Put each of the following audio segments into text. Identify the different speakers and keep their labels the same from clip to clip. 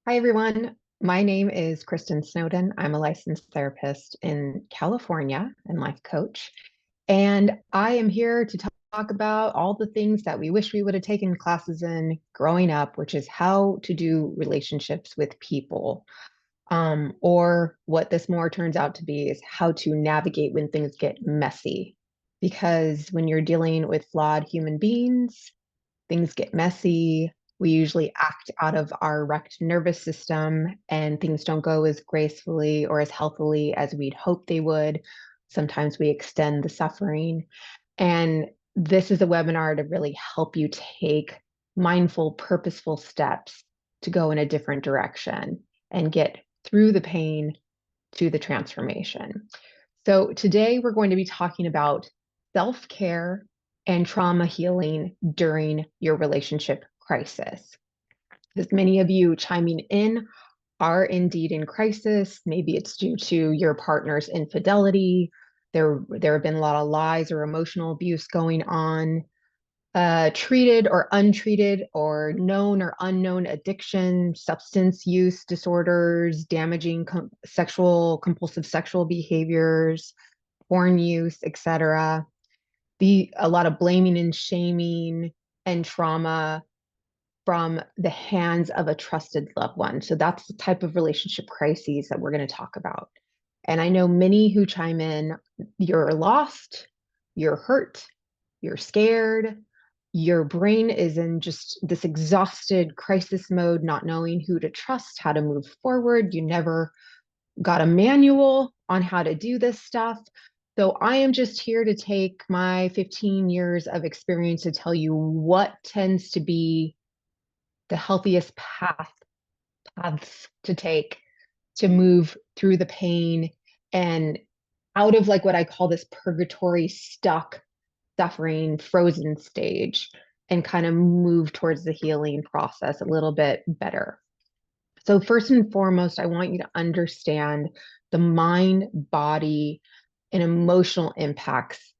Speaker 1: Hi, everyone. My name is Kristen Snowden. I'm a licensed therapist in California and life coach. And I am here to talk about all the things that we wish we would have taken classes in growing up, which is how to do relationships with people. Or what this more turns out to be is how to navigate when things get messy. Because when you're dealing with flawed human beings, things get messy. We usually act out of our wrecked nervous system, and things don't go as gracefully or as healthily as we'd hope they would. Sometimes we extend the suffering. And this is a webinar to really help you take mindful, purposeful steps to go in a different direction and get through the pain to the transformation. So today we're going to be talking about self-care and trauma healing during your relationship crisis. As many of you chiming in are indeed in crisis. Maybe it's due to your partner's infidelity. There have been a lot of lies or emotional abuse going on, treated or untreated or known or unknown addiction, substance use disorders, damaging compulsive sexual behaviors, porn use, etc. A lot of blaming and shaming and trauma from the hands of a trusted loved one. So that's the type of relationship crises that we're going to talk about. And I know many who chime in, you're lost, you're hurt, you're scared, your brain is in just this exhausted crisis mode, not knowing who to trust, how to move forward. You never got a manual on how to do this stuff. So I am just here to take my 15 years of experience to tell you what tends to be the healthiest paths to take to move through the pain and out of like what I call this purgatory stuck suffering frozen stage and kind of move towards the healing process a little bit better. So first and foremost, I want you to understand the mind, body, and emotional impacts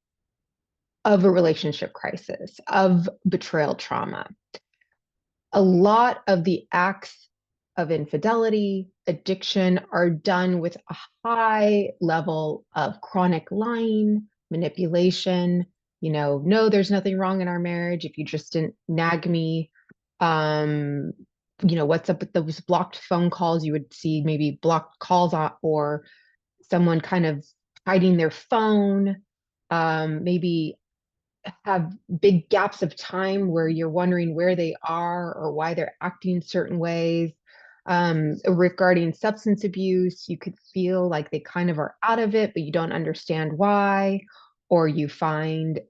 Speaker 1: of a relationship crisis, of betrayal trauma. A lot of the acts of infidelity, addiction are done with a high level of chronic lying, manipulation. No, there's nothing wrong in our marriage. If you just didn't nag me, um, what's up with those blocked phone calls? You would see maybe blocked calls or someone kind of hiding their phone, maybe have big gaps of time where you're wondering where they are or why they're acting certain ways. Regarding substance abuse, you could feel like they kind of are out of it, but you don't understand why. Or you find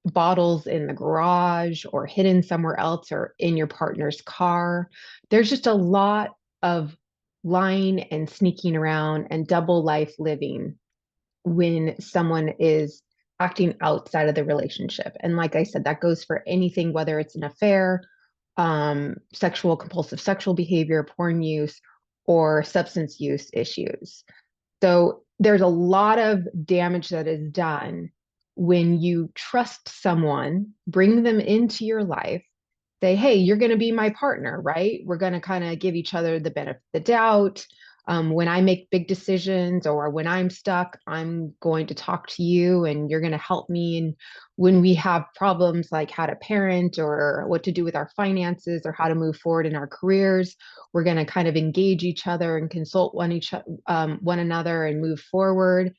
Speaker 1: bottles in the garage or hidden somewhere else or in your partner's car. There's just a lot of lying and sneaking around and double life living when someone is acting outside of the relationship. And like I said, that goes for anything, whether it's an affair, sexual compulsive sexual behavior, porn use, or substance use issues. So there's a lot of damage that is done when you trust someone, bring them into your life, say, hey, you're going to be my partner, right? We're going to kind of give each other the benefit of the doubt. When I make big decisions or when I'm stuck, I'm going to talk to you and you're going to help me. And when we have problems like how to parent or what to do with our finances or how to move forward in our careers, we're going to kind of engage each other and consult one another and move forward.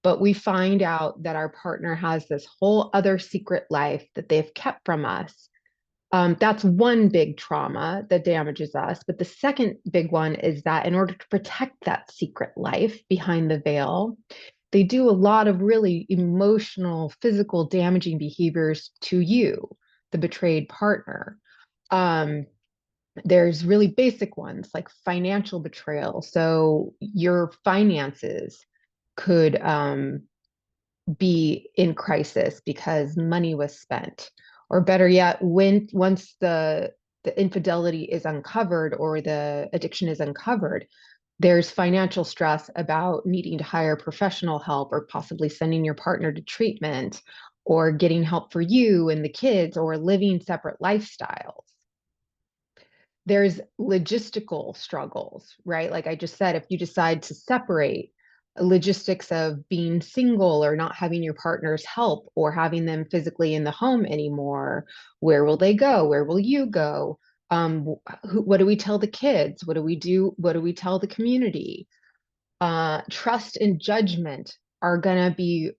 Speaker 1: But we find out that our partner has this whole other secret life that they've kept from us. That's one big trauma that damages us. But the second big one is that in order to protect that secret life behind the veil, they do a lot of really emotional, physical, damaging behaviors to you, the betrayed partner. Um, there's really basic ones like financial betrayal. So your finances could be in crisis because money was spent. Or better yet, once the infidelity is uncovered or the addiction is uncovered, there's financial stress about needing to hire professional help or possibly sending your partner to treatment or getting help for you and the kids or living separate lifestyles. there's logistical struggles, right? Like I just said, if you decide to separate, logistics of being single or not having your partner's help or having them physically in the home anymore, where will they go? Where will you go? What do we tell the kids? What do we do? What do we tell the community? Trust and judgment are going to be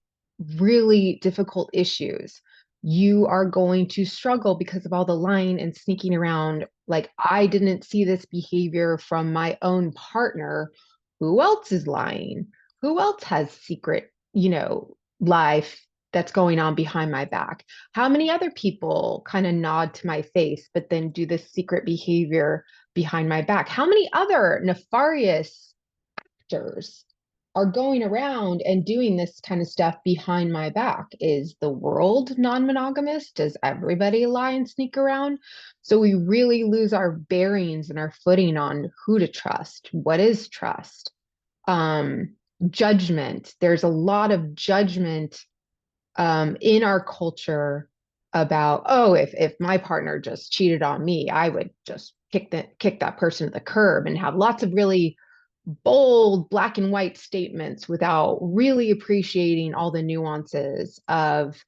Speaker 1: really difficult issues. You are going to struggle because of all the lying and sneaking around. Like, I didn't see this behavior from my own partner. Who else is lying? Who else has secret, life that's going on behind my back? How many other people kind of nod to my face, but then do this secret behavior behind my back? How many other nefarious actors are going around and doing this kind of stuff behind my back? Is the world non-monogamous? Does everybody lie and sneak around? So we really lose our bearings and our footing on who to trust. What is trust? Um, Judgment. There's a lot of judgment in our culture about, oh, if my partner just cheated on me, I would just kick that person to the curb, and have lots of really bold black and white statements without really appreciating all the nuances of,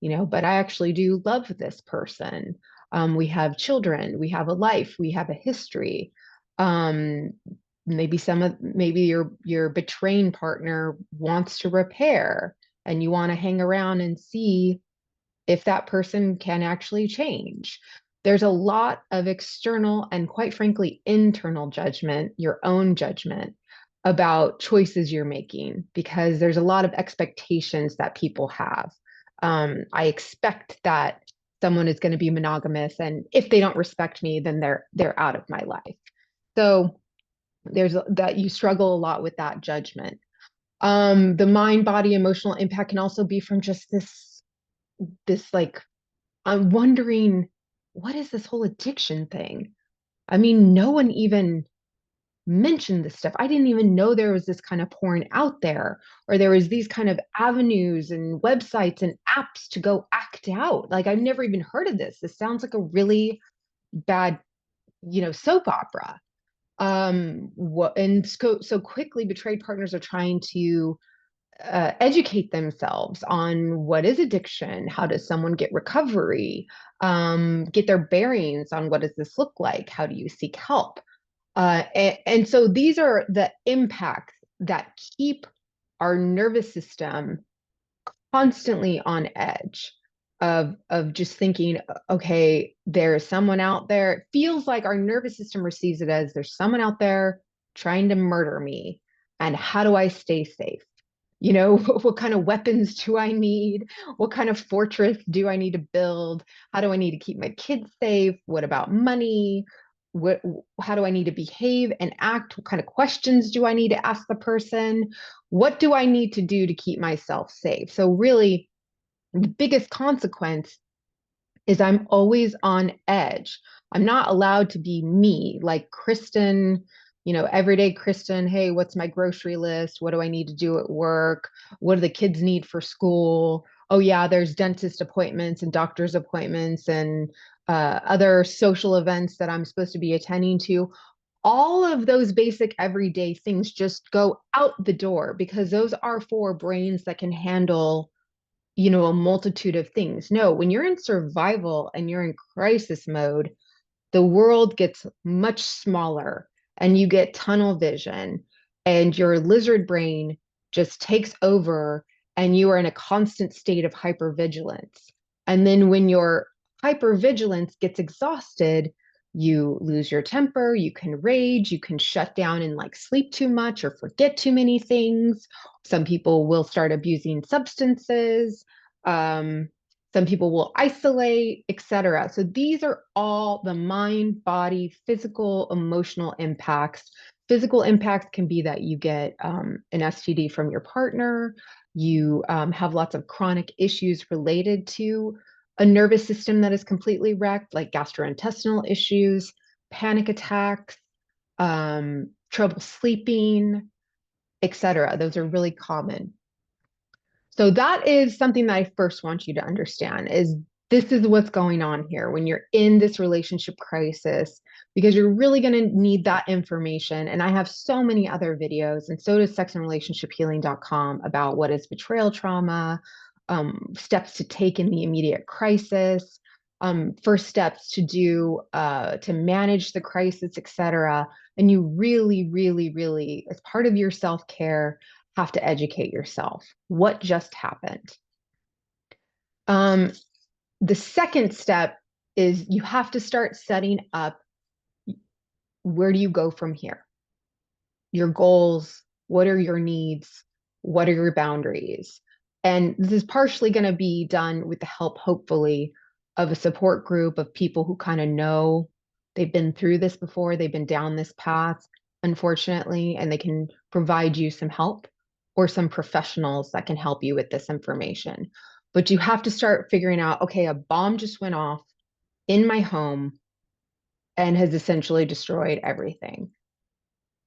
Speaker 1: but I actually do love this person. We have children, we have a life, we have a history. Um, maybe your betraying partner wants to repair, and you want to hang around and see if that person can actually change. There's a lot of external and, quite frankly, internal judgment, your own judgment about choices you're making, because there's a lot of expectations that people have. I expect that someone is going to be monogamous, and if they don't respect me, then they're out of my life. So there's that, you struggle a lot with that judgment. The mind, body, emotional impact can also be from just this like, I'm wondering, what is this whole addiction thing? I mean, no one even mentioned this stuff. I didn't even know there was this kind of porn out there, or there was these kind of avenues and websites and apps to go act out. Like, I've never even heard of this. This sounds like a really bad, soap opera. So quickly betrayed partners are trying to educate themselves on what is addiction, how does someone get recovery, get their bearings on what does this look like, how do you seek help. And so these are the impacts that keep our nervous system constantly on edge of just thinking, okay, there's someone out there. It feels like our nervous system receives it as, there's someone out there trying to murder me, and how do I stay safe? What kind of weapons do I need? What kind of fortress do I need to build? How do I need to keep my kids safe? What about money? How do I need to behave and act? What kind of questions do I need to ask the person? What do I need to do to keep myself safe? So really, the biggest consequence is I'm always on edge. I'm not allowed to be me, like Kristen, everyday Kristen. Hey, what's my grocery list? What do I need to do at work? What do the kids need for school? Oh, yeah, there's dentist appointments and doctor's appointments and other social events that I'm supposed to be attending to. All of those basic everyday things just go out the door, because those are for brains that can handle a multitude of things. No, when you're in survival and you're in crisis mode, the world gets much smaller, and you get tunnel vision, and your lizard brain just takes over, and you are in a constant state of hypervigilance. And then when your hypervigilance gets exhausted, you lose your temper, you can rage, you can shut down and like sleep too much or forget too many things. Some people will start abusing substances. Um, some people will isolate, etc. So these are all the mind, body, physical, emotional impacts. Physical impacts can be that you get an STD from your partner. You have lots of chronic issues related to a nervous system that is completely wrecked, like gastrointestinal issues, panic attacks, trouble sleeping, etc. Those are really common. So that is something that I first want you to understand, is this is what's going on here when you're in this relationship crisis, because you're really going to need that information. And I have so many other videos, and so does sexandrelationshiphealing.com, about what is betrayal trauma, steps to take in the immediate crisis, first steps to do to manage the crisis, etc. And you really, really, really, as part of your self-care, have to educate yourself. What just happened? Um, the second step is you have to start setting up, where do you go from here? Your goals, what are your needs, what are your boundaries? And this is partially going to be done with the help, hopefully, of a support group of people who kind of know, they've been through this before, they've been down this path, unfortunately, and they can provide you some help, or some professionals that can help you with this information. But you have to start figuring out, okay, a bomb just went off in my home and has essentially destroyed everything.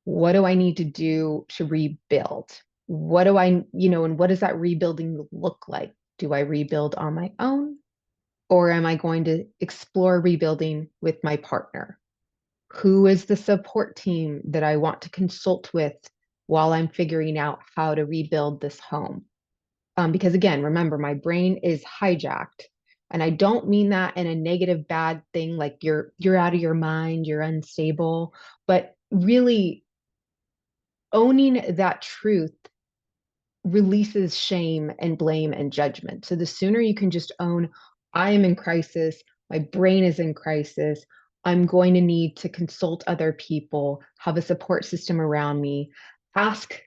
Speaker 1: What do I need to do to rebuild? What do and what does that rebuilding look like? Do I rebuild on my own, or am I going to explore rebuilding with my partner? Who is the support team that I want to consult with while I'm figuring out how to rebuild this home? Because again, remember, my brain is hijacked. And I don't mean that in a negative, bad thing, like you're out of your mind, you're unstable, but really owning that truth releases shame and blame and judgment. So the sooner you can just own, I am in crisis, my brain is in crisis, I'm going to need to consult other people, have a support system around me, ask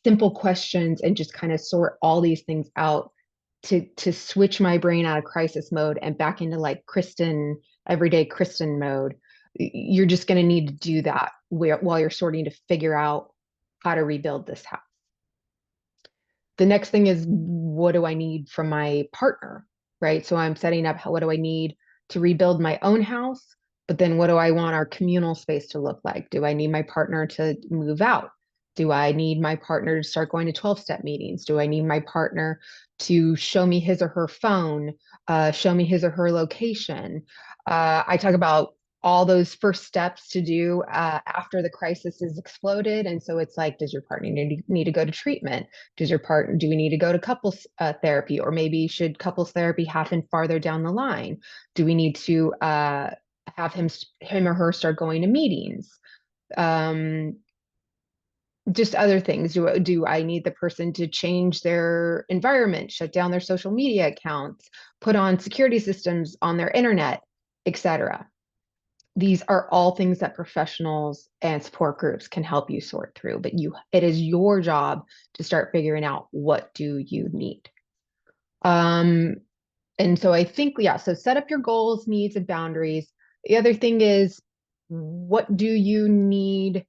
Speaker 1: simple questions, and just kind of sort all these things out to switch my brain out of crisis mode and back into like Kristen, everyday Kristen mode. You're just going to need to do that while you're sorting to figure out how to rebuild this house. The next thing is, what do I need from my partner, right? So I'm setting up, what do I need to rebuild my own house? But then what do I want our communal space to look like? Do I need my partner to move out? Do I need my partner to start going to 12-step meetings? Do I need my partner to show me his or her phone, show me his or her location? I talk about all those first steps to do after the crisis has exploded. And so it's like, does your partner need to go to treatment? Do we need to go to couples therapy, or maybe should couples therapy happen farther down the line? Do we need to have him or her start going to meetings? Just other things. Do I need the person to change their environment, shut down their social media accounts, put on security systems on their internet, etc.? These are all things that professionals and support groups can help you sort through, but it is your job to start figuring out, what do you need. And so I think, yeah, so set up your goals, needs, and boundaries. The other thing is, what do you need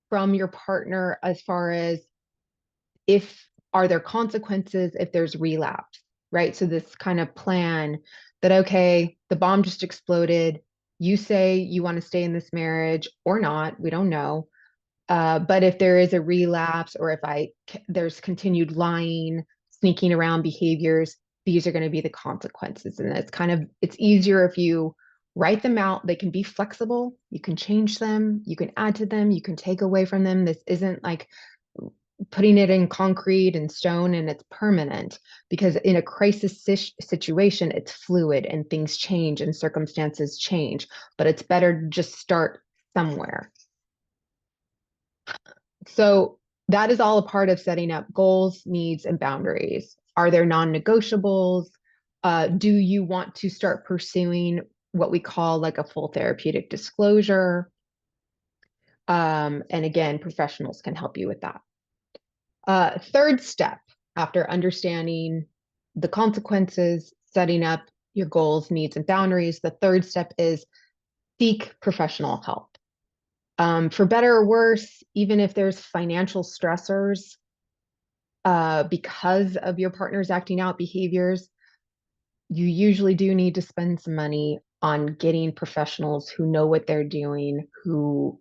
Speaker 1: from your partner, as far as, if are there consequences if there's relapse, right? So this kind of plan that, okay, the bomb just exploded. You say you want to stay in this marriage or not, we don't know. But if there is a relapse, or if there's continued lying, sneaking around behaviors, these are going to be the consequences. And it's easier if you write them out. They can be flexible. You can change them. You can add to them. You can take away from them. This isn't like putting it in concrete and stone and it's permanent, because in a crisis situation, it's fluid and things change and circumstances change, but it's better to just start somewhere. So that is all a part of setting up goals, needs, and boundaries. Are there non-negotiables? Do you want to start pursuing what we call like a full therapeutic disclosure? And again, professionals can help you with that. Third step, after understanding the consequences, setting up your goals, needs, and boundaries, the third step is seek professional help. For better or worse, even if there's financial stressors because of your partner's acting out behaviors, you usually do need to spend some money on getting professionals who know what they're doing, who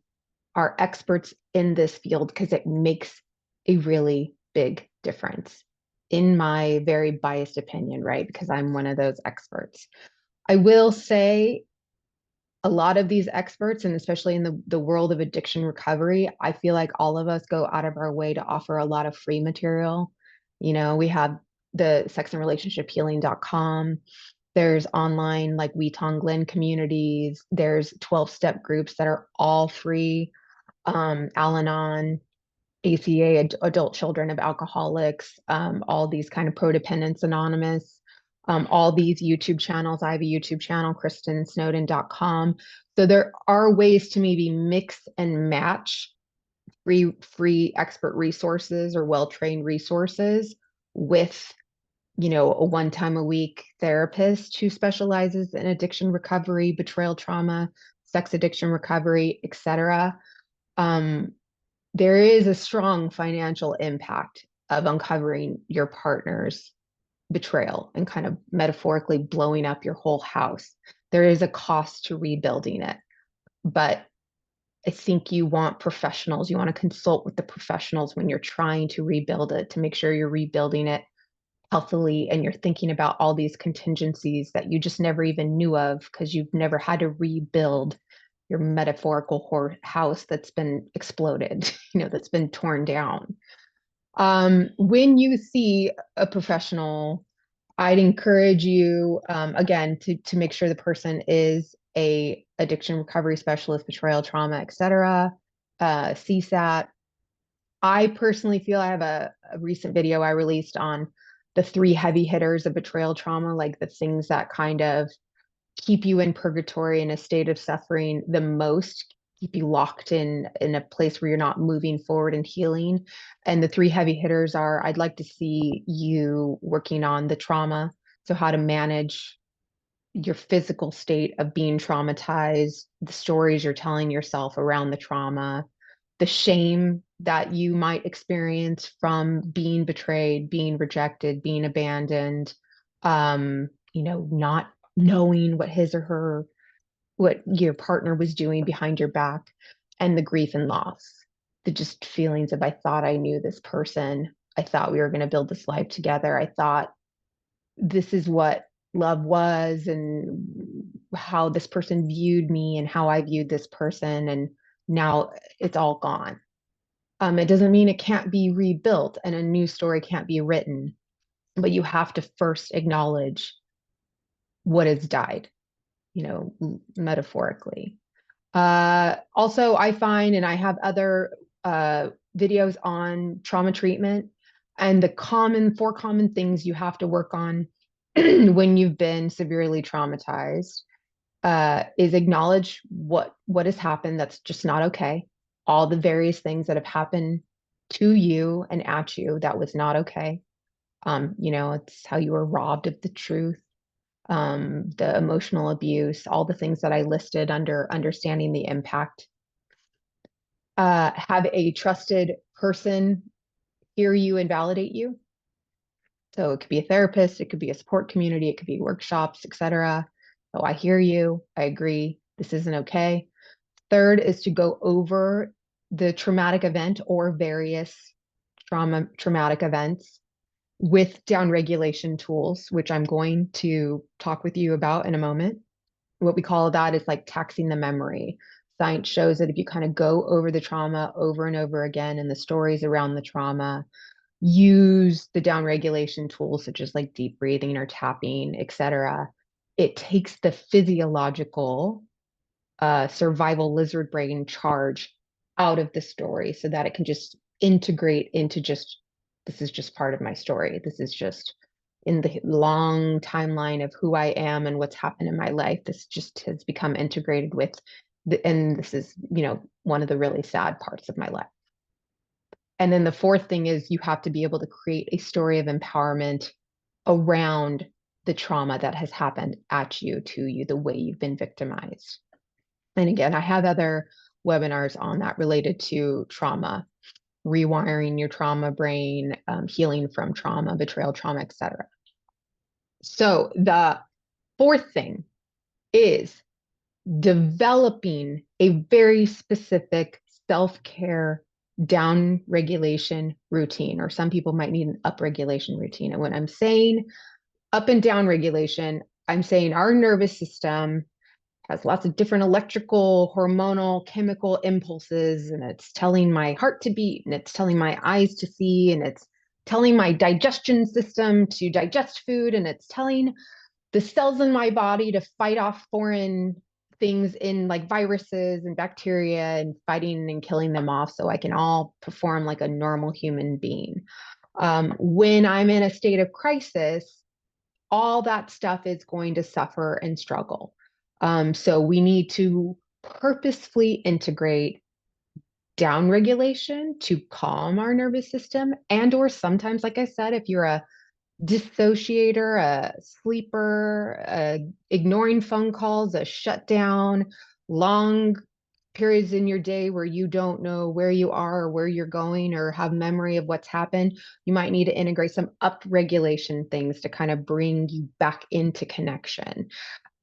Speaker 1: are experts in this field, because it makes a really big difference, in my very biased opinion, right? Because I'm one of those experts. I will say a lot of these experts, and especially in the world of addiction recovery, I feel like all of us go out of our way to offer a lot of free material. We have the sexandrelationship-healing.com. There's online like We Tonglen communities. There's 12-step groups that are all free. Al-Anon, ACA, Adult Children of Alcoholics, all these kind of Codependents Anonymous, all these YouTube channels. I have a YouTube channel, KristenSnowden.com. So there are ways to maybe mix and match free expert resources or well-trained resources with, a one time a week therapist who specializes in addiction recovery, betrayal trauma, sex addiction recovery, etc. Um, there is a strong financial impact of uncovering your partner's betrayal and kind of metaphorically blowing up your whole house. There is a cost to rebuilding it, but I think you want professionals. You want to consult with the professionals when you're trying to rebuild it to make sure you're rebuilding it healthily and you're thinking about all these contingencies that you just never even knew of because you've never had to rebuild your metaphorical house that's been exploded, that's been torn down. When you see a professional, I'd encourage you, again, to make sure the person is a addiction recovery specialist, betrayal trauma, etc., CSAT. I personally feel I have a recent video I released on the three heavy hitters of betrayal trauma, like the things that kind of keep you in purgatory in a state of suffering the most, keep you locked in a place where you're not moving forward and healing. And the three heavy hitters are, I'd like to see you working on the trauma. So how to manage your physical state of being traumatized, the stories you're telling yourself around the trauma, the shame that you might experience from being betrayed, being rejected, being abandoned, not knowing what your partner was doing behind your back, and the grief and loss, the just feelings of, I thought I knew this person. I thought we were going to build this life together. I thought this is what love was and how this person viewed me and how I viewed this person. And now it's all gone. It doesn't mean it can't be rebuilt and a new story can't be written, but you have to first acknowledge what has died, metaphorically. Also, I find, and I have other videos on trauma treatment, and the four common things you have to work on when you've been severely traumatized is acknowledge what has happened that's just not okay. All the various things that have happened to you and at you that was not okay. It's how you were robbed of the truth, the emotional abuse, all the things that I listed under understanding the impact. Have a trusted person hear you and validate you. So it could be a therapist, it could be a support community, it could be workshops, etc. Oh, I hear you. I agree. This isn't okay. Third is to go over the traumatic event or various traumatic events with downregulation tools, which I'm going to talk with you about in a moment. What we call that is like taxing the memory. Science shows that if you kind of go over the trauma over and over again and the stories around the trauma, use the downregulation tools such as like deep breathing or tapping, etc., it takes the physiological survival lizard brain charge out of the story so that it can just integrate into just, this is just part of my story. This is just in the long timeline of who I am and what's happened in my life. This just has become integrated with and this is, one of the really sad parts of my life. And then the fourth thing is you have to be able to create a story of empowerment around the trauma that has happened at you, to you, the way you've been victimized. And again, I have other webinars on that related to trauma, rewiring your trauma brain, healing from trauma, betrayal trauma, etc. So the fourth thing is developing a very specific self-care down regulation routine, or some people might need an up regulation routine. And when I'm saying up and down regulation, I'm saying our nervous system has lots of different electrical, hormonal, chemical impulses, and it's telling my heart to beat, and it's telling my eyes to see, and it's telling my digestion system to digest food, and it's telling the cells in my body to fight off foreign things in like viruses and bacteria and fighting and killing them off so I can all perform like a normal human being. When I'm in a state of crisis, all that stuff is going to suffer and struggle. So we need to purposefully integrate down regulation to calm our nervous system. And or sometimes, like I said, if you're a dissociator, a sleeper, ignoring phone calls, a shutdown, long periods in your day where you don't know where you are or where you're going or have memory of what's happened, you might need to integrate some up regulation things to kind of bring you back into connection.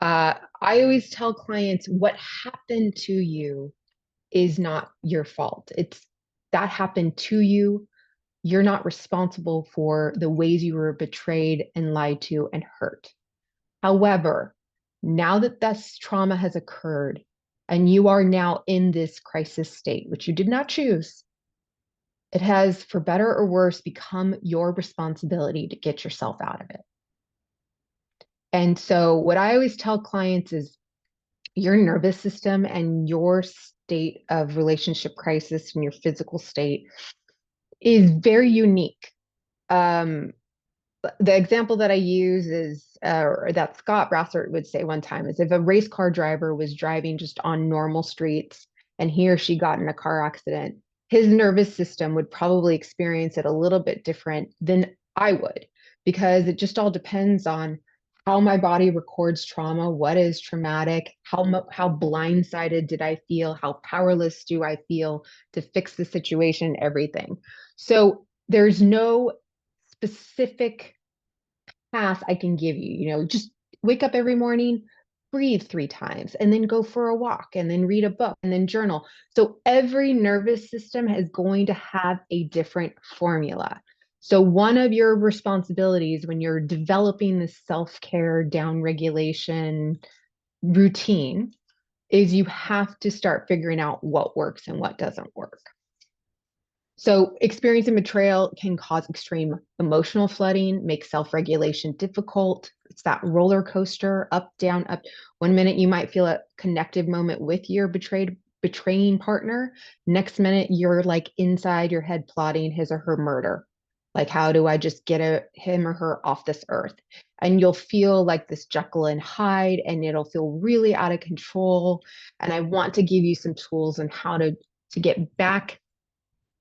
Speaker 1: I always tell clients what happened to you is not your fault. It's that happened to you. You're not responsible for the ways you were betrayed and lied to and hurt. However, now that this trauma has occurred and you are now in this crisis state, which you did not choose, it has, for better or worse, become your responsibility to get yourself out of it. And so, what I always tell clients is your nervous system and your state of relationship crisis and your physical state is very unique. Um, the example that I use is, or that Scott Brassert would say one time, is if a race car driver was driving just on normal streets and he or she got in a car accident, his nervous system would probably experience it a little bit different than I would, because it just all depends on how my body records trauma, what is traumatic, how blindsided did I feel, how powerless do I feel to fix the situation, everything. So there's no specific path I can give you. Just wake up every morning, breathe 3 times, and then go for a walk, and then read a book, and then journal. So every nervous system is going to have a different formula. So one of your responsibilities when you're developing this self-care down regulation routine is you have to start figuring out what works and what doesn't work. So, experiencing betrayal can cause extreme emotional flooding, make self regulation difficult. It's that roller coaster, up, down, up. One minute you might feel a connective moment with your betraying partner. Next minute you're like inside your head plotting his or her murder. Like, how do I just get him or her off this earth? And you'll feel like this Jekyll and Hyde, and it'll feel really out of control. And I want to give you some tools on how to get back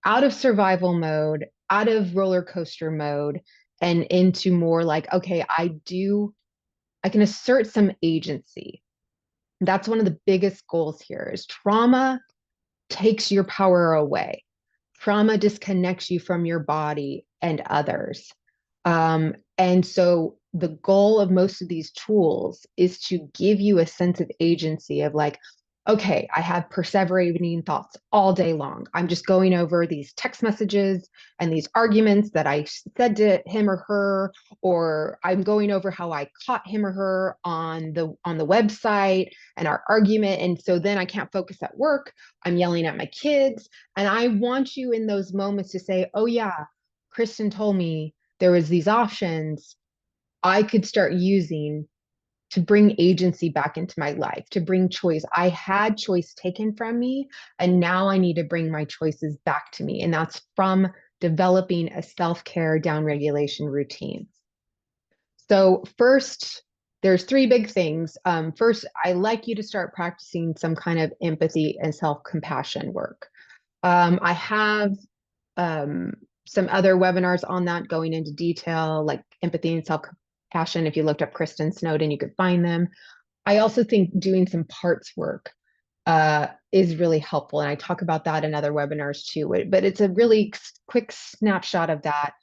Speaker 1: out of survival mode, out of roller coaster mode, and into more like, okay, I can assert some agency. That's one of the biggest goals here is trauma takes your power away. Trauma disconnects you from your body and others. And so the goal of most of these tools is to give you a sense of agency of like, okay, I have perseverating thoughts all day long. I'm just going over these text messages and these arguments that I said to him or her, or I'm going over how I caught him or her on the website and our argument. And so then I can't focus at work. I'm yelling at my kids. And I want you in those moments to say, oh yeah, Kristen told me there was these options I could start using to bring agency back into my life, to bring choice. I had choice taken from me, and now I need to bring my choices back to me. And that's from developing a self-care down regulation routine. So first, there's 3 big things. First, I like you to start practicing some kind of empathy and self-compassion work. I have um, some other webinars on that going into detail, like empathy and self-compassion. If you looked up Kristen Snowden, you could find them. I also think doing some parts work is really helpful. And I talk about that in other webinars too. But it's a really quick snapshot of that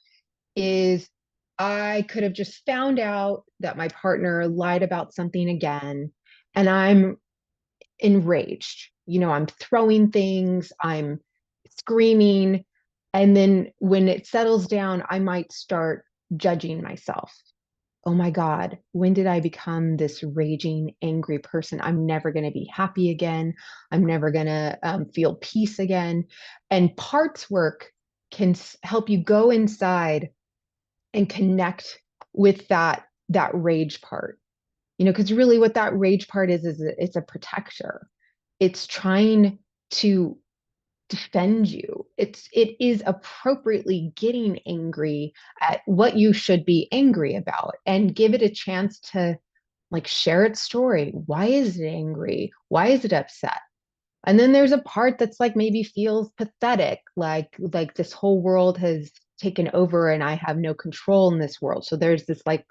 Speaker 1: is I could have just found out that my partner lied about something again, and I'm enraged. I'm throwing things, I'm screaming. And then when it settles down, I might start judging myself. oh my God, when did I become this raging, angry person? I'm never going to be happy again. I'm never going to feel peace again. And parts work can help you go inside and connect with that rage part. Because really what that rage part is it's a protector. It's trying to defend you. It is appropriately getting angry at what you should be angry about and give it a chance to like share its story. Why is it angry? Why is it upset? And then there's a part that's like maybe feels pathetic, like this whole world has taken over and I have no control in this world. So there's this like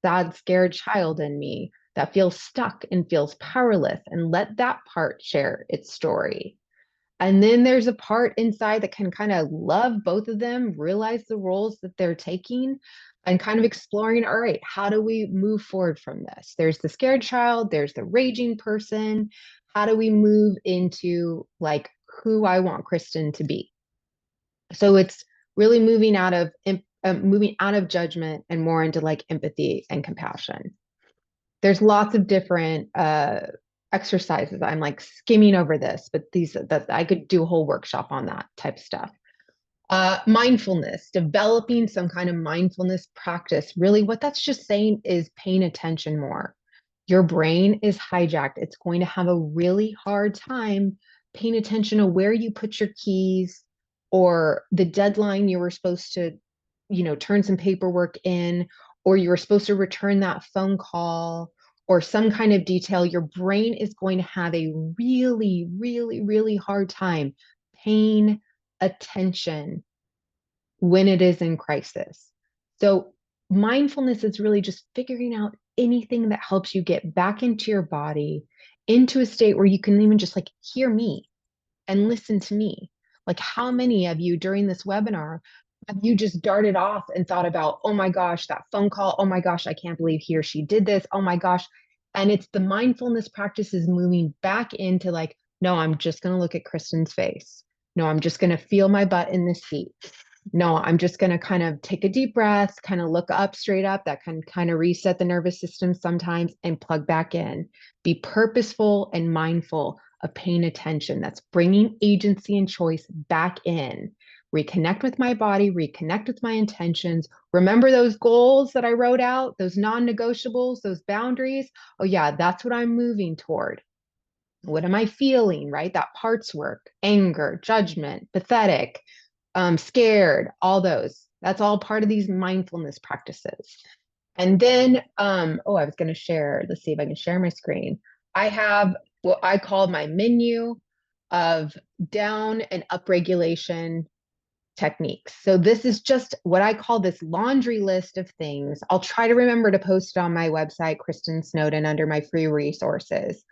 Speaker 1: sad, scared child in me that feels stuck and feels powerless, and let that part share its story. And then there's a part inside that can kind of love both of them, realize the roles that they're taking, and kind of exploring, all right, how do we move forward from this? There's the scared child, there's the raging person. How do we move into like who I want Kristen to be? So it's really moving out of judgment and more into like empathy and compassion. There's lots of different exercises. I'm like skimming over this, but these that I could do a whole workshop on that type of stuff. Mindfulness, developing some kind of mindfulness practice. Really, what that's just saying is paying attention more. Your brain is hijacked. It's going to have a really hard time paying attention to where you put your keys or the deadline you were supposed to, turn some paperwork in, or you were supposed to return that phone call or some kind of detail. Your brain is going to have a really, really, really hard time paying attention when it is in crisis. So, mindfulness is really just figuring out anything that helps you get back into your body, into a state where you can even just like hear me and listen to me. Like, how many of you during this webinar have you just darted off and thought about, oh my gosh, that phone call? Oh my gosh, I can't believe he or she did this. Oh my gosh. And it's the mindfulness practice is moving back into like, no, I'm just going to look at Kristen's face. No, I'm just going to feel my butt in this seat. No, I'm just going to kind of take a deep breath, kind of look up, straight up. That can kind of reset the nervous system sometimes and plug back in. Be purposeful and mindful of paying attention. That's bringing agency and choice back in. Reconnect with my body, reconnect with my intentions. Remember those goals that I wrote out, those non negotiables, those boundaries. Oh, yeah, that's what I'm moving toward. What am I feeling, right? That parts work, anger, judgment, pathetic, scared, all those. That's all part of these mindfulness practices. And then, I was going to share, let's see if I can share my screen. I have what I call my menu of down and up regulation techniques. So this is just what I call this laundry list of things. I'll try to remember to post it on my website, Kristen Snowden, under my free resources.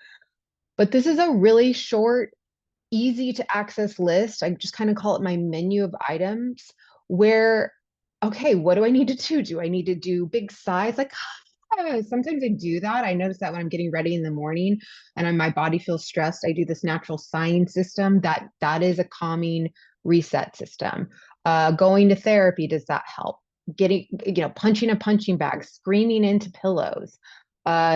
Speaker 1: But this is a really short, easy to access list. I just kind of call it my menu of items where, okay, what do I need to do? Do I need to do big sighs? Like, sometimes I do that. I notice that when I'm getting ready in the morning and my body feels stressed, I do this natural sighing system. That is a calming reset system. Going to therapy, does that help? Getting, punching a punching bag, screaming into pillows,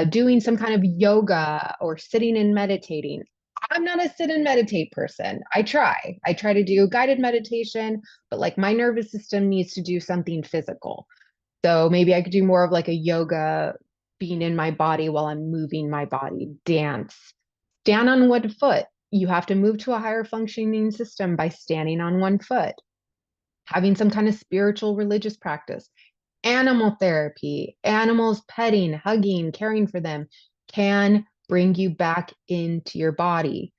Speaker 1: doing some kind of yoga or sitting and meditating. I'm not a sit and meditate person. I try to do guided meditation, but like my nervous system needs to do something physical. So maybe I could do more of like a yoga, being in my body while I'm moving my body, dance, stand on one foot. You have to move to a higher functioning system by standing on one foot, having some kind of spiritual religious practice, animal therapy, animals petting, hugging, caring for them can bring you back into your body.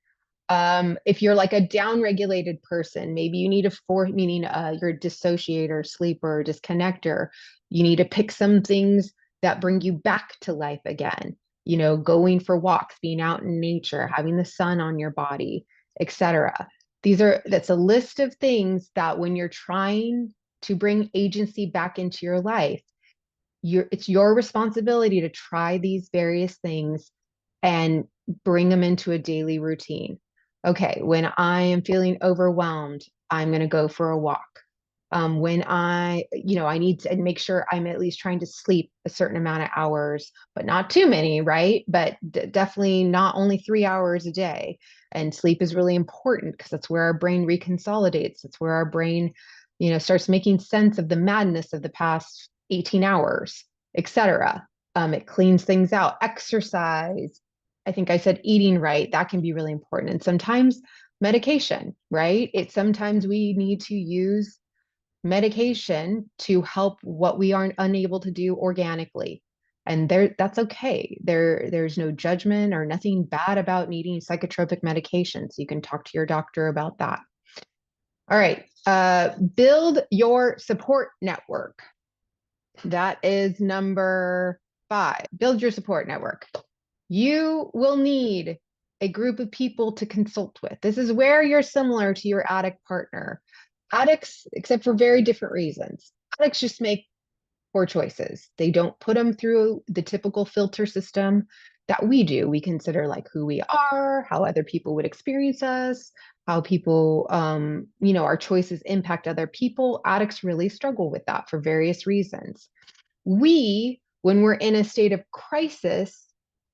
Speaker 1: If you're like a down-regulated person, maybe you need meaning you're a dissociator, sleeper, disconnector. You need to pick some things that bring you back to life again. Going for walks, being out in nature, having the sun on your body, etc. That's a list of things that when you're trying to bring agency back into your life, it's your responsibility to try these various things and bring them into a daily routine. Okay, when I am feeling overwhelmed, I'm going to go for a walk. When I need to make sure I'm at least trying to sleep a certain amount of hours, but not too many, right? But definitely not only 3 hours a day. And sleep is really important because that's where our brain reconsolidates. That's where our brain, starts making sense of the madness of the past 18 hours, etc. It cleans things out. Exercise. I think I said eating right. That can be really important. And sometimes medication, right? Sometimes we need to use medication to help what we aren't unable to do organically. And that's okay. There's no judgment or nothing bad about needing psychotropic medications. You can talk to your doctor about that. All right. Build your support network. That is number 5. Build your support network. You will need a group of people to consult with. This is where you're similar to your addict partner. Addicts, except for very different reasons, addicts just make poor choices. They don't put them through the typical filter system that we do. We consider like who we are, how other people would experience us, how people, our choices impact other people. Addicts really struggle with that for various reasons. When we're in a state of crisis,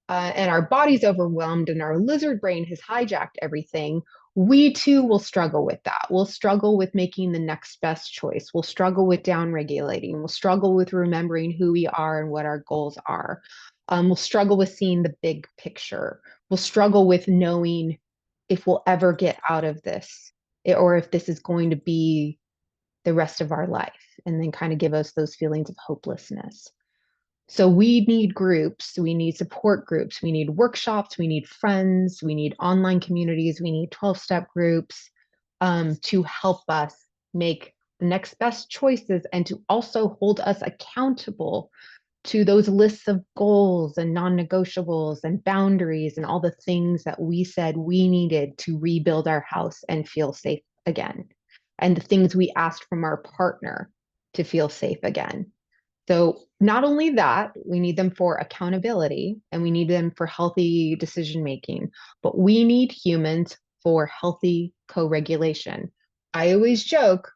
Speaker 1: and our body's overwhelmed and our lizard brain has hijacked everything, we too will struggle with that. We'll struggle with making the next best choice. We'll struggle with down regulating. We'll struggle with remembering who we are and what our goals are. We'll struggle with seeing the big picture. We'll struggle with knowing if we'll ever get out of this, or if this is going to be the rest of our life, and then kind of give us those feelings of hopelessness. So we need groups, we need support groups, we need workshops, we need friends, we need online communities, we need 12-step groups, to help us make the next best choices and to also hold us accountable to those lists of goals and non-negotiables and boundaries and all the things that we said we needed to rebuild our house and feel safe again, and the things we asked from our partner to feel safe again. So not only that, we need them for accountability and we need them for healthy decision making, but we need humans for healthy co-regulation. I always joke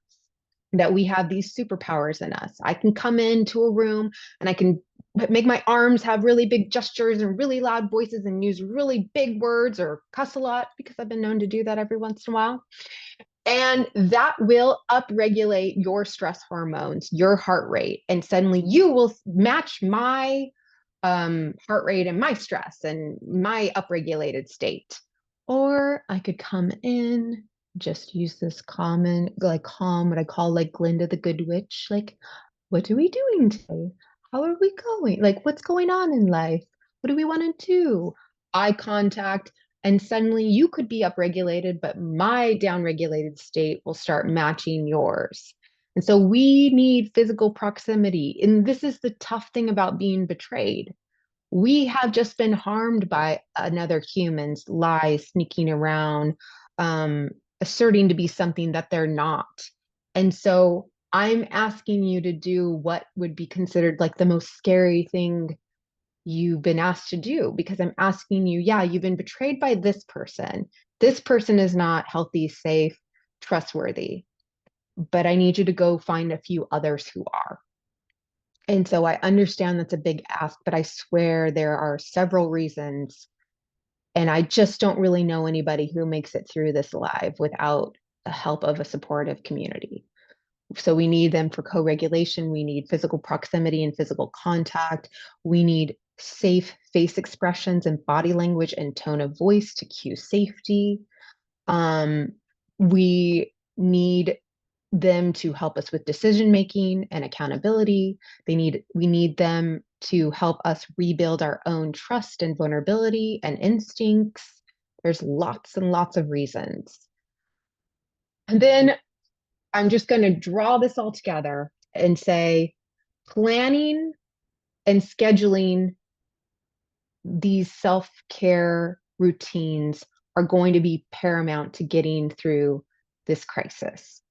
Speaker 1: that we have these superpowers in us. I can come into a room and I can make my arms have really big gestures and really loud voices and use really big words or cuss a lot, because I've been known to do that every once in a while. And that will upregulate your stress hormones, your heart rate, and suddenly you will match my heart rate and my stress and my upregulated state. Or I could come in, just use this calm, what I call like Glinda the Good Witch. Like, what are we doing today? How are we going? Like, what's going on in life? What do we want to do? Eye contact. And suddenly you could be upregulated, but my downregulated state will start matching yours. And so we need physical proximity. And this is the tough thing about being betrayed. We have just been harmed by another human's lies, sneaking around, um, asserting to be something that they're not. And so I'm asking you to do what would be considered like the most scary thing you've been asked to do, because I'm asking you, yeah, you've been betrayed by this person. This person is not healthy, safe, trustworthy, but I need you to go find a few others who are. And so I understand that's a big ask, but I swear there are several reasons. And I just don't really know anybody who makes it through this live without the help of a supportive community. So we need them for co-regulation. We need physical proximity and physical contact. We need safe face expressions and body language and tone of voice to cue safety. We need them to help us with decision making and accountability. We need them to help us rebuild our own trust and vulnerability and instincts. There's lots and lots of reasons. And then I'm just going to draw this all together and say planning and scheduling these self-care routines are going to be paramount to getting through this crisis.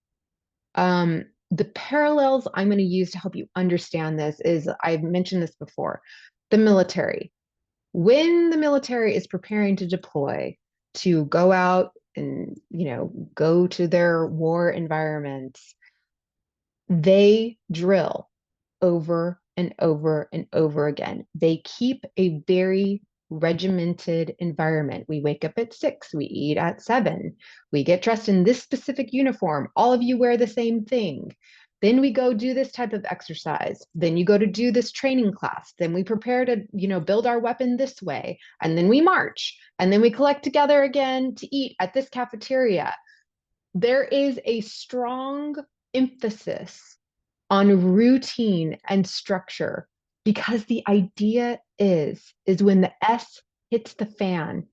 Speaker 1: The parallels I'm going to use to help you understand this is, I've mentioned this before, the military. When the military is preparing to deploy, to go out and, go to their war environments, They drill over and over and over again. They keep a very regimented environment. We wake up at 6, we eat at 7, we get dressed in this specific uniform. All of you wear the same thing. Then we go do this type of exercise. Then you go to do this training class. Then we prepare to, build our weapon this way. And then we march. And then we collect together again to eat at this cafeteria. There is a strong emphasis on routine and structure because the idea is when the S hits the fan,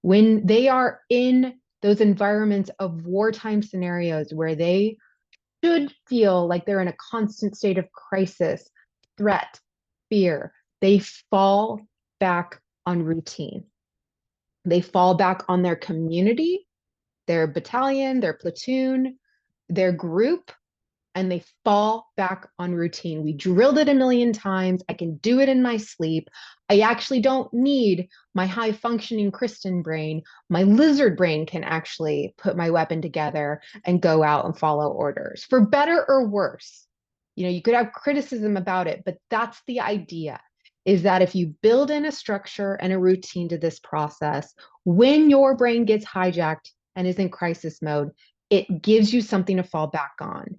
Speaker 1: when they are in those environments of wartime scenarios where they should feel like they're in a constant state of crisis, threat, fear, they fall back on routine. They fall back on their community, their battalion, their platoon, their group, and they fall back on routine. We drilled it a million times. I can do it in my sleep. I actually don't need my high functioning Kristen brain. My lizard brain can actually put my weapon together and go out and follow orders, for better or worse. You could have criticism about it, but that's the idea, is that if you build in a structure and a routine to this process, when your brain gets hijacked and is in crisis mode, it gives you something to fall back on.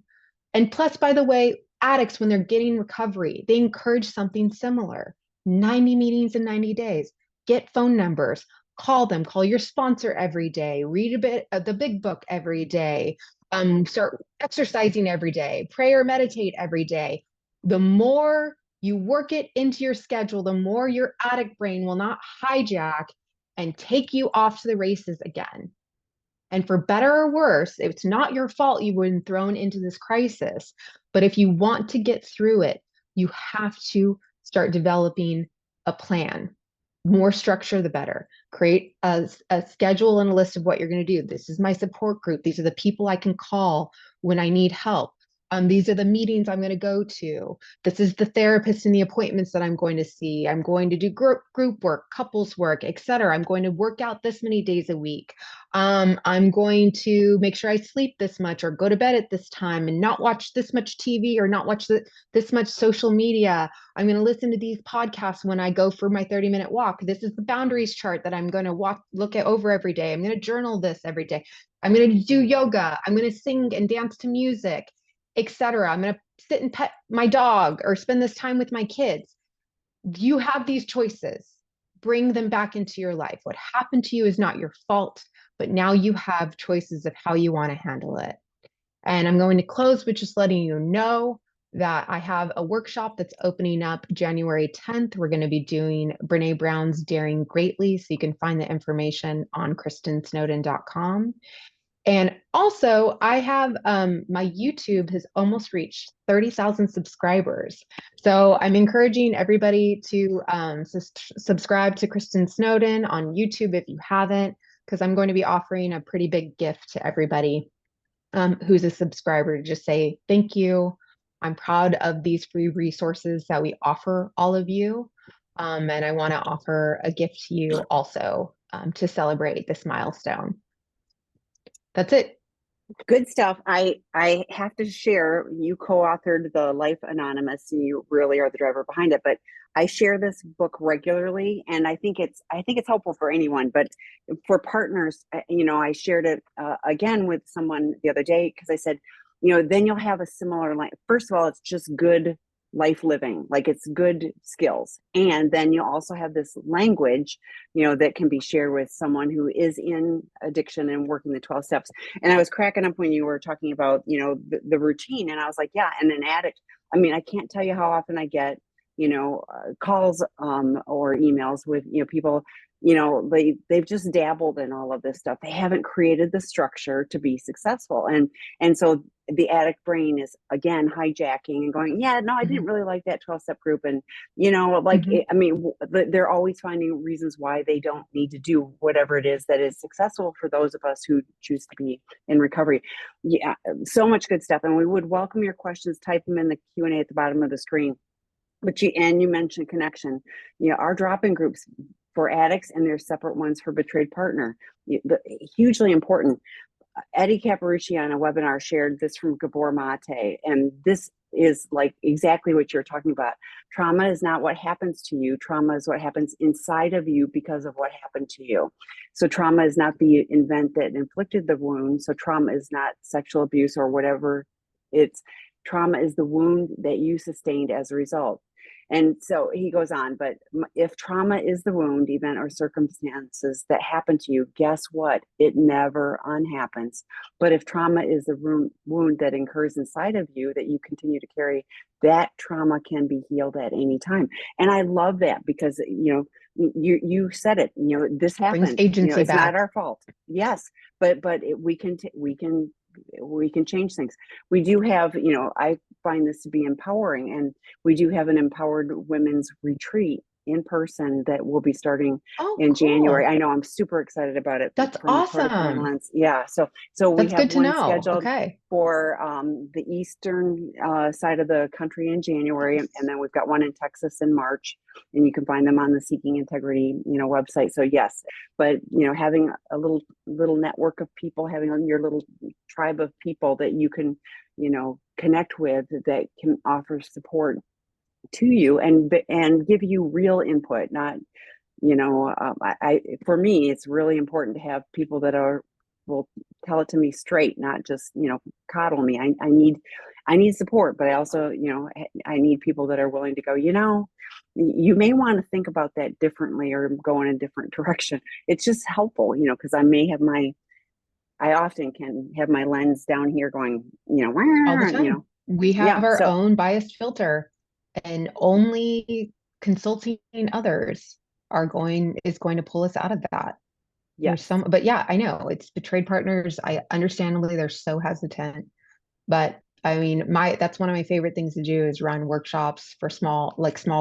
Speaker 1: And plus, by the way, addicts, when they're getting recovery, they encourage something similar. 90 meetings in 90 days. Get phone numbers, call them, call your sponsor every day, read a bit of the big book every day, start exercising every day, pray or meditate every day. The more you work it into your schedule, the more your addict brain will not hijack and take you off to the races again. And for better or worse, it's not your fault you've been thrown into this crisis. But if you want to get through it, you have to start developing a plan. More structure, the better. Create a schedule and a list of what you're going to do. This is my support group. These are the people I can call when I need help. These are the meetings I'm going to go to. This is the therapist and the appointments that I'm going to see. I'm going to do group work, couples work, etc. I'm going to work out this many days a week. I'm going to make sure I sleep this much or go to bed at this time and not watch this much TV or not watch this much social media. I'm going to listen to these podcasts when I go for my 30-minute walk. This is the boundaries chart that I'm going to look at over every day. I'm going to journal this every day. I'm going to do yoga. I'm going to sing and dance to music, etc. I'm going to sit and pet my dog or spend this time with my kids. You have these choices. Bring them back into your life. What happened to you is not your fault, but now you have choices of how you want to handle it. And I'm going to close with just letting you know that I have a workshop that's opening up January 10th. We're going to be doing Brene Brown's Daring Greatly. So you can find the information on kristensnowden.com. And also, I have my YouTube has almost reached 30,000 subscribers. So I'm encouraging everybody to subscribe to Kristen Snowden on YouTube if you haven't, because I'm going to be offering a pretty big gift to everybody who's a subscriber to just say thank you. I'm proud of these free resources that we offer all of you. And I want to offer a gift to you also to celebrate this milestone. That's it.
Speaker 2: Good stuff. I have to share, you co-authored the Life Anonymous, and you really are the driver behind it. But I share this book regularly, and I think it's helpful for anyone. But for partners, I shared it again with someone the other day because I said, then you'll have a similar life. First of all, it's just good life living, like it's good skills, and then you also have this language that can be shared with someone who is in addiction and working the 12 steps. And I was cracking up when you were talking about the routine, and I was like, yeah. And an addict, I mean, I can't tell you how often I get calls or emails with people, they've just dabbled in all of this stuff. They haven't created the structure to be successful, and so the addict brain is again hijacking and going, yeah, no, I didn't really like that 12-step group. And they're always finding reasons why they don't need to do whatever it is that is successful for those of us who choose to be in recovery. Yeah, so much good stuff. And we would welcome your questions. Type them in the Q&A at the bottom of the screen. But you mentioned connection. Our drop-in groups for addicts, and there's separate ones for betrayed partner. Hugely important. Eddie Caparucci on a webinar shared this from Gabor Mate, and this is like exactly what you're talking about. Trauma is not what happens to you. Trauma is what happens inside of you because of what happened to you. So trauma is not the event that inflicted the wound. So trauma is not sexual abuse or whatever. It's trauma is the wound that you sustained as a result. And so he goes on, but if trauma is the wound, event, or circumstances that happen to you, guess what? It never unhappens. But if trauma is the wound that occurs inside of you that you continue to carry, that trauma can be healed at any time. And I love that because, you said it, this
Speaker 1: Brings
Speaker 2: happened,
Speaker 1: agency
Speaker 2: it's not
Speaker 1: back.
Speaker 2: our fault. Yes, but we can change things. We do have, I find this to be empowering, and we do have an empowered women's retreat in person that will be starting
Speaker 1: Oh,
Speaker 2: in January.
Speaker 1: cool.
Speaker 2: I know I'm super excited about it
Speaker 1: That's
Speaker 2: from a codependent
Speaker 1: awesome.
Speaker 2: lens. Yeah. So we
Speaker 1: That's
Speaker 2: have
Speaker 1: good to
Speaker 2: one
Speaker 1: know.
Speaker 2: scheduled
Speaker 1: Okay.
Speaker 2: for the eastern side of the country in January, and then we've got one in Texas in March, and you can find them on the Seeking Integrity, website. So yes, but having a little network of people, having your little tribe of people that you can, connect with that can offer support to you and give you real input, not for me it's really important to have people that will tell it to me straight, not just coddle me. I need support, but I also I need people that are willing to go, you may want to think about that differently or go in a different direction. It's just helpful, because I often can have my lens down here going,
Speaker 1: All the
Speaker 2: "Wah,"
Speaker 1: time. We have
Speaker 2: yeah.
Speaker 1: our
Speaker 2: So
Speaker 1: own biased filter, and only consulting others is going to pull us out of that.
Speaker 2: yes,
Speaker 1: But yeah, I know it's betrayed partners. I understandably they're so hesitant, but I mean, that's one of my favorite things to do is run workshops for small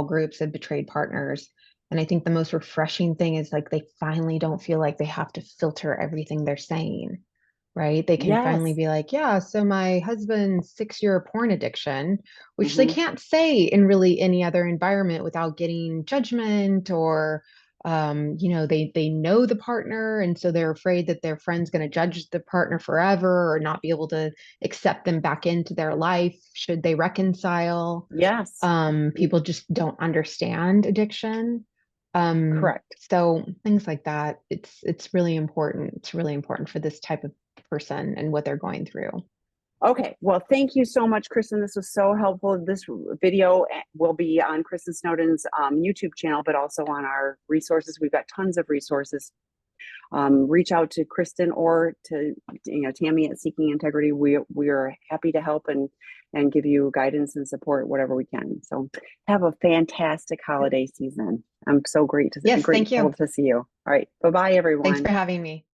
Speaker 1: groups of betrayed partners. And I think the most refreshing thing is like they finally don't feel like they have to filter everything they're saying, right? They can finally
Speaker 2: yes,
Speaker 1: be like, yeah, so my husband's 6-year porn addiction, which they
Speaker 2: hmm,
Speaker 1: can't say in really any other environment without getting judgment or they know the partner, and so they're afraid that their friend's going to judge the partner forever or not be able to accept them back into their life should they reconcile.
Speaker 2: yes,
Speaker 1: People just don't understand addiction.
Speaker 2: correct.
Speaker 1: So things like that, it's really important. It's really important for this type of person and what they're going through.
Speaker 2: Okay, well, thank you so much, Kristen. This was so helpful. This video will be on Kristen Snowden's YouTube channel, but also on our resources. We've got tons of resources. Reach out to Kristen or to Tammy at Seeking Integrity. We are happy to help and give you guidance and support whatever we can. So have a fantastic holiday season. I'm so
Speaker 1: Yes, thank
Speaker 2: grateful
Speaker 1: you.
Speaker 2: to see you. All right, bye bye,
Speaker 1: Thanks for
Speaker 2: everyone.
Speaker 1: having me.